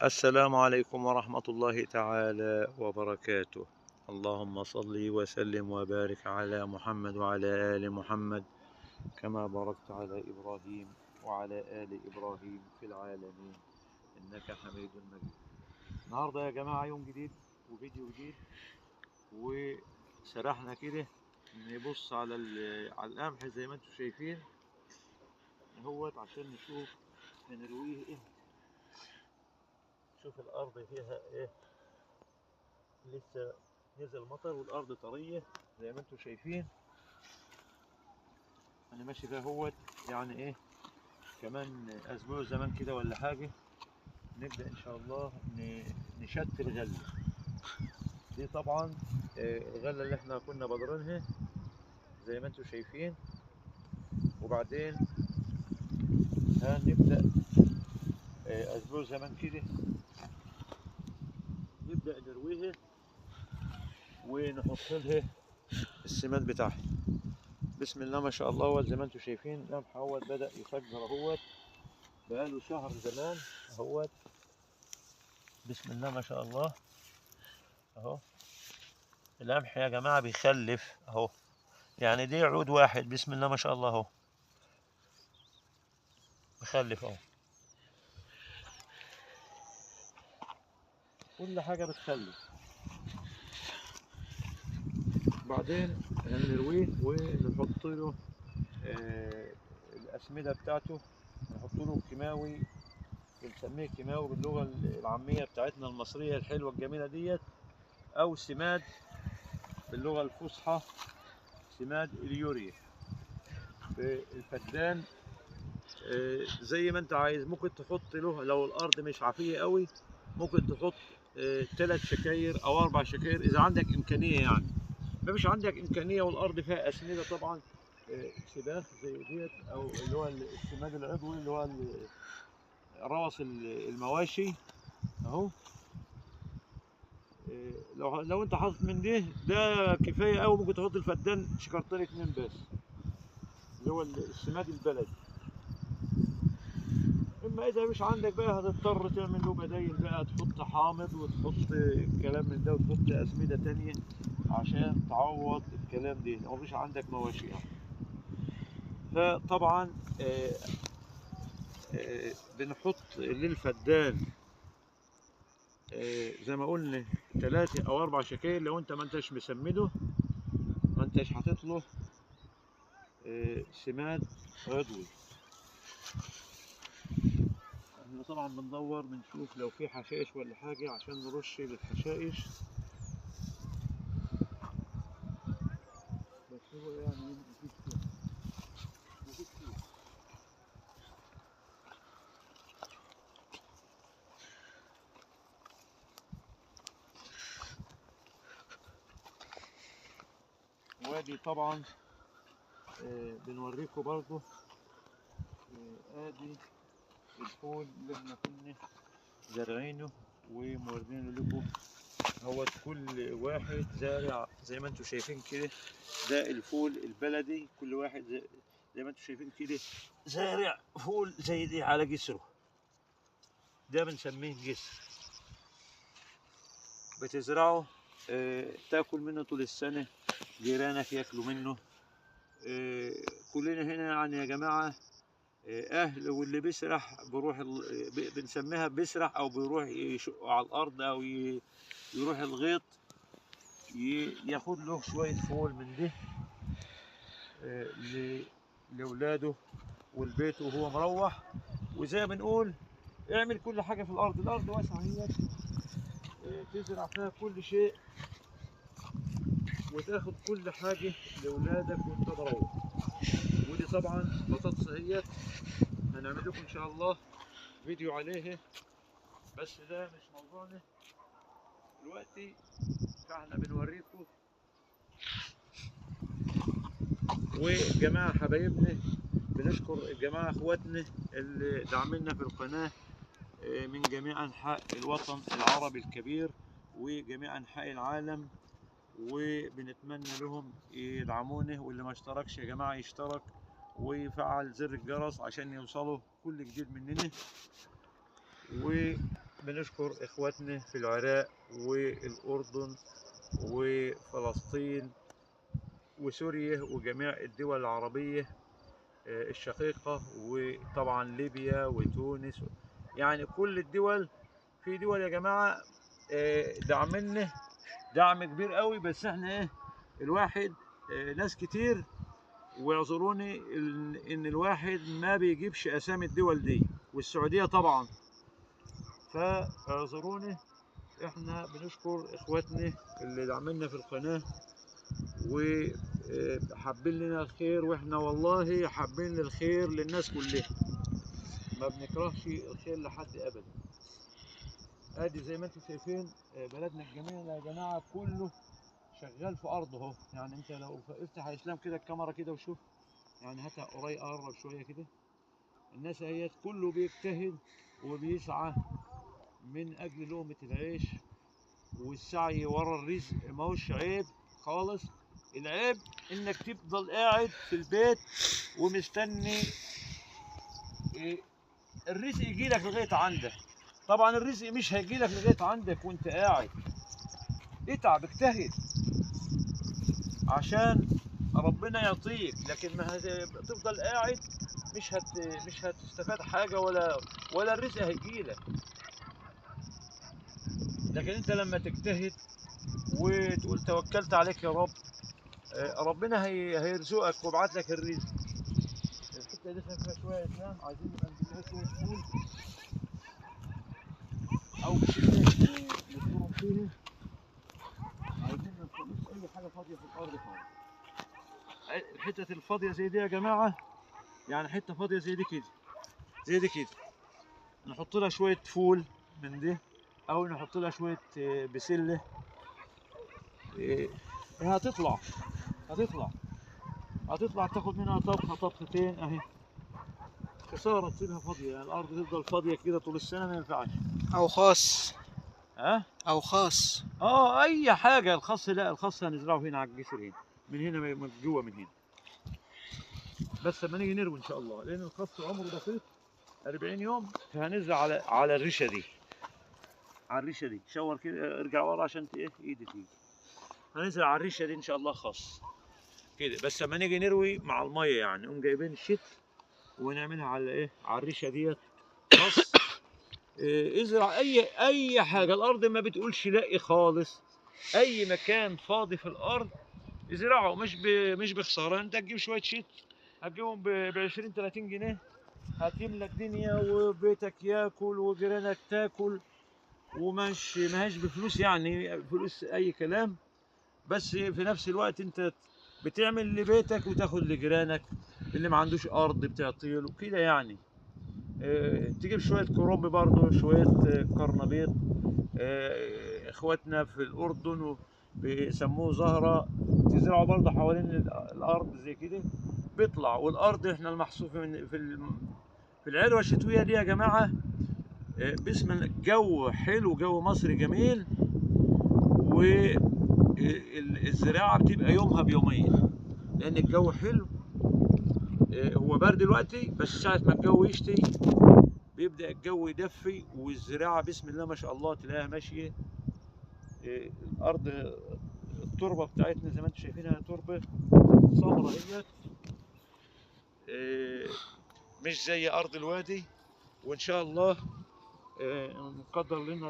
السلام عليكم ورحمة الله تعالى وبركاته. اللهم صل وسلم وبارك على محمد وعلى آل محمد كما باركت على إبراهيم وعلى آل إبراهيم في العالمين إنك حميد مجيد. النهاردة يا جماعة يوم جديد وفيديو جديد، وسرحنا كده نبص على القمح زي ما انتم شايفين اهوت عشان نشوف هنرويه ايه. شوف الأرض فيها ايه، لسه نزل مطر والارض طريه زي ما انتم شايفين. انا ماشي فيها اهوت، يعني ايه كمان اسبوع زمان كده ولا حاجه نبدا ان شاء الله نشتل الغله دي. طبعا الغله اللي احنا كنا بادرينها زي ما انتم شايفين، وبعدين هنبدا اسبوع زمان كده نبدا نرويها ونحط لها السماد بتاعها. بسم الله ما شاء الله. زي ما انتم شايفين القمح اهوت بدا يفجر اهوت، بقاله شهر زمان اهوت. بسم الله ما شاء الله اهو. القمح يا جماعه بيخلف اهو، يعني دي عود واحد بسم الله ما شاء الله اهو بيخلف اهو، كل حاجه بتخلف. بعدين هنرويه ونحط له الاسمده بتاعته، نحط له كيماوي بنسميه كيماوي باللغه العاميه بتاعتنا المصريه الحلوه الجميله ديت، او سماد باللغه الفصحى سماد اليوريا بالفدان. زي ما انت عايز ممكن تحط له، لو الارض مش عافيه قوي ممكن تحط 3 شكاير او 4 شكاير اذا عندك امكانيه. يعني ما فيش عندك امكانيه والارض فيها اسمده طبعا سباخ زي ديت، او اللي هو السماد العضوي اللي هو روث المواشي اهو. لو انت حاطط من ده كفايه قوي. ممكن تحط الفدان شكارتين 2 بس، اللي هو السماد البلدي. اما اذا مش عندك بقى هتضطر تعمل له بدايل بقى، تحط حامض وتحط الكلام من ده وتحط اسمده تانية عشان تعوض الكلام ده لو مفيش عندك مواشي يعني. فطبعا بنحط للفدان زي ما قلنا 3 أو 4 شكاير. لو انت ما انتش مسمده، ما انتش حاطط له سماد عضوي. احنا طبعا بندور بنشوف لو في حشائش ولا حاجه عشان نرش بالحشائش، بس هو يعني مفيش فيه. وادي طبعا بنوريكم برضو ادي الفول اللي احنا كنا زارعينه ومورينه لكم. هو كل واحد زارع زي ما انتم شايفين كده، ده الفول البلدي. كل واحد زي ما انتم شايفين كده زارع فول زي دي على جسره، ده بنسميه جسر. بتزرعه تاكل منه طول السنة، جيرانك ياكلوا منه. كلنا هنا يعني يا جماعة أهل، واللي بيسرح بروح بنسميها بيسرح أو بيروح يشق على الأرض أو يروح الغيط ياخد له شوية فول من ده لأولاده والبيت وهو مروح. وزي ما بنقول اعمل كل حاجة في الأرض. الأرض واسعة هي تزرع فيها كل شيء وتاخد كل حاجة لأولادك وأنت مروح. ودي طبعا بطاطس اهيت، هنعمل لكم إن شاء الله فيديو عليها، بس ده مش موضوعنا دلوقتي. فاحنا بنوريكم وجماعة حبايبنا، بنشكر الجماعة اخواتنا اللي دعمنا في القناة من جميع أنحاء الوطن العربي الكبير وجميع أنحاء العالم، وبنتمنى لهم يدعمونا. واللي ما اشتركش يا جماعة يشترك ويفعل زر الجرس عشان يوصلوا كل جديد مننا. بنشكر اخواتنا في العراق والاردن وفلسطين وسوريا وجميع الدول العربيه الشقيقه، وطبعا ليبيا وتونس، يعني كل الدول. في دول يا جماعه دعمنا دعم كبير قوي، بس احنا ايه الواحد ناس كتير، واعذروني ان الواحد ما بيجيبش اسامي الدول دي، والسعوديه طبعا، فاعذروني. احنا بنشكر اخواتنا اللي دعمنا في القناه وحابين لنا الخير، واحنا والله حابين الخير للناس كلها، ما بنكرهش الخير لحد ابدا. ادي زي ما انتم شايفين بلدنا الجميل يا جماعه كله شغال في ارضه اهو. يعني انت لو افتح يا اسلام كده الكاميرا كده وشوف، يعني هاتها قريب قرب شويه كده. الناس اهيت كله بيجتهد وبيسعى من اجل لقمه العيش، والسعي ورا الرزق ما هوش عيب خالص. العيب انك تفضل قاعد في البيت ومستني الرزق يجيلك لغايه عندك. طبعا الرزق مش هيجيلك لغايه عندك وانت قاعد. اتعب اجتهد عشان ربنا يعطيك، لكن ما تفضل قاعد مش هتستفاد حاجه، ولا الرزق هيجيلك. لكن انت لما تجتهد وتقول توكلت عليك يا رب، ربنا هيرزقك ويبعت لك الرزق. الحته دي فيها شويه اسلام، عايزين نبقى نجيب لها شويه فول او بشيله نشرب فيها. عايزين ما نخليش اي حاجه فاضيه في الارض خالص. الحتة الفاضية زي دي يا جماعة، يعني حتة فاضية زي دي كده، زي دي كده، نحط لها شوية فول من دي، أو نحط لها شوية بسلة. هتطلع هتطلع هتطلع تاخد منها طبخة طبختين أهي. خسارة تسيبها فاضية، يعني الأرض تفضل فاضية كده طول السنة ما ينفعش. او خاص. ها؟ او خاص. أي حاجة. الخس لا، الخس هنزرعه هنا على الجسر هنا، من هنا من جوه من هنا، بس لما نيجي نروي إن شاء الله، لأن الخس عمره بسيط 40 يوم، فهنزرع على الريشه دي، على الريشه دي. شاور كده ارجع ورا عشان ايه ايدي تيجي. هنزرع على الريشه دي ان شاء الله خاص كده، بس لما نيجي نروي مع الميه يعني نقوم جايبين الشت ونعملها على ايه، على الريشه ديت خاص. ازرع اي حاجه، الارض ما بتقولش لا خالص. اي مكان فاضي في الارض ازرعه، مش بخساره. انت تجيب شويه شت هتجيبهم ب 20 30 جنيه، هتملى الدنيا وبيتك ياكل وجيرانك تاكل، ومش ماهاش بفلوس، يعني فلوس اي كلام، بس في نفس الوقت انت بتعمل لبيتك وتاخد لجيرانك اللي ما عندوش ارض بتعطيله كده يعني. تجيب شويه كرنب برضه، شويه قرنبيط. اخواتنا في الاردن بيسموه زهره، تزرعه برضه حوالين الارض زي كده بيطلع. والارض احنا المحصول في العلوه الشتويه دي يا جماعه، باسم الجو حلو، جو مصر جميل، والزراعه بتبقى يومها بيومين لان الجو حلو. هو برد دلوقتي، بس ساعه ما الجو يشتي بيبدا الجو يدفي، والزراعه بسم الله ما شاء الله تلاقيها ماشيه. الارض التربه بتاعتنا زي ما انتم شايفينها تربه سمراء اهيت، مش زي ارض الوادي. وان شاء الله نقدر لنا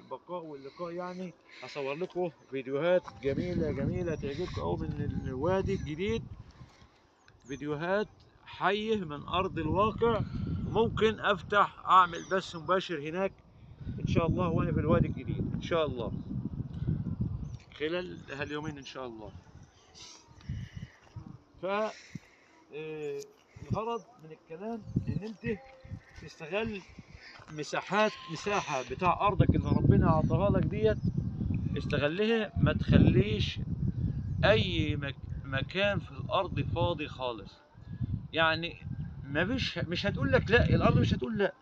البقاء واللقاء، يعني هصور لكم فيديوهات جميله جميله تعجبكم قوي من الوادي الجديد، فيديوهات حيه من ارض الواقع. ممكن افتح اعمل بث مباشر هناك ان شاء الله وانا في الوادي الجديد ان شاء الله خلال هاليومين ان شاء الله. ف الغرض من الكلام ان انت تستغل مساحه بتاع ارضك اللي ربنا عطاها لك ديت، استغلها. ما تخليش اي مكان في الارض فاضي خالص. يعني مش هتقول لك لا، الارض مش هتقول لا.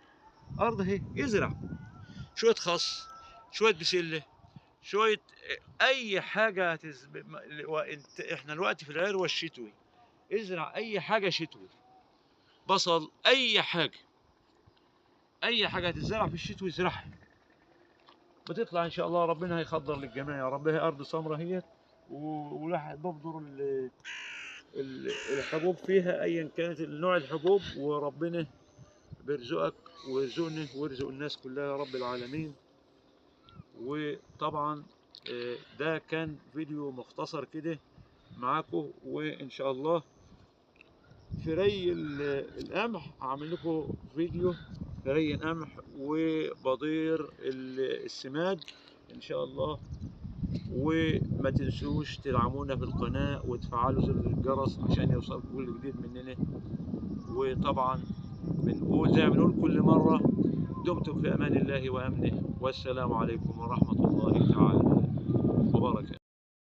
ارض اهي، ازرع شويه خس، شويه بسله، شويه اي حاجه وانت احنا دلوقتي في العروه الشتوي، ازرع اي حاجه شتوي، بصل، اي حاجه، اي حاجه هتزرع في الشتوي ازرعها، بتطلع ان شاء الله. ربنا هيخضر للجميع يا رب. هي ارض سمراء اهيت، وراح ببذر الحبوب فيها ايا كانت نوع الحبوب، وربنا بيرزقك ويرزقني ويرزق الناس كلها يا رب العالمين. وطبعا ده كان فيديو مختصر كده معاكم، وان شاء الله في ري القمح هعمل لكم فيديو في ري القمح وبضير السماد ان شاء الله. وما تنسوش تدعمونا في القناة وتفعلوا زر الجرس عشان يوصلكم كل جديد مننا. وطبعا بنقول زي ما بنقول كل مرة، دمتم في امان الله وامنه، والسلام عليكم ورحمة الله تعالى وبركاته.